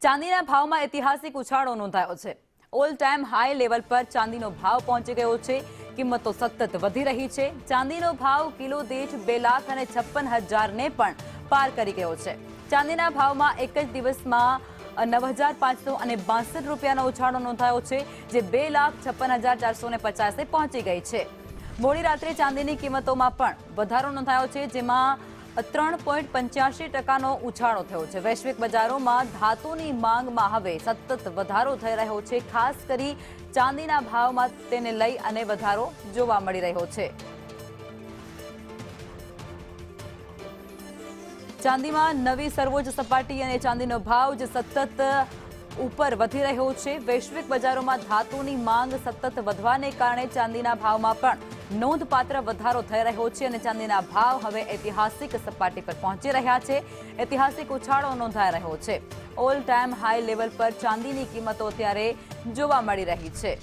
ચાંદીના ભાવમાં ઐતિહાસિક ઉછાળો નોંધાયો છે। ઓલ ટાઈમ હાઈ લેવલ પર ચાંદીનો ભાવ પહોંચી ગયો છે। કિંમતો સતત વધી રહી છે। ચાંદીનો ભાવ કિલો દીઠ 2,56,000 ને પણ પાર કરી ગયો છે। ચાંદીના ભાવમાં એક જ દિવસમાં 9,562 રૂપિયાનો ઉછાળો નોંધાયો છે, જે 2,56,450 પહોંચી ગઈ છે। મોડી રાત્રે ચાંદીની કિંમતોમાં પણ વધારો નોંધાયો છે, જેમાં 3.85% ઉછાળો થયો છે। વૈશ્વિક બજારોમાં ધાતુની માંગમાં હવે સતત વધારો થઈ રહ્યો છે। ખાસ કરી ચાંદીના ભાવમાં તેને લઈ અને વધારો જોવા મળી રહ્યો છે। ચાંદીમાં નવી સર્વોચ્ચ સપાટી અને ચાંદીનો ભાવ જે સતત ઉપર વધી રહ્યો છે। વૈશ્વિક બજારોમાં ધાતુની માંગ સતત વધવાને કારણે ચાંદીના ભાવમાં પણ નોંધપાત્ર વધારો થઈ રહ્યો છે અને ચાંદીના ભાવ હવે ઐતિહાસિક સપાટી પર પહોંચી રહ્યા છે। ઐતિહાસિક ઉછાળો નોંધાઈ રહ્યો છે। ઓલ ટાઈમ હાઈ લેવલ પર ચાંદીની કિંમતો અત્યારે જોવા મળી રહી છે।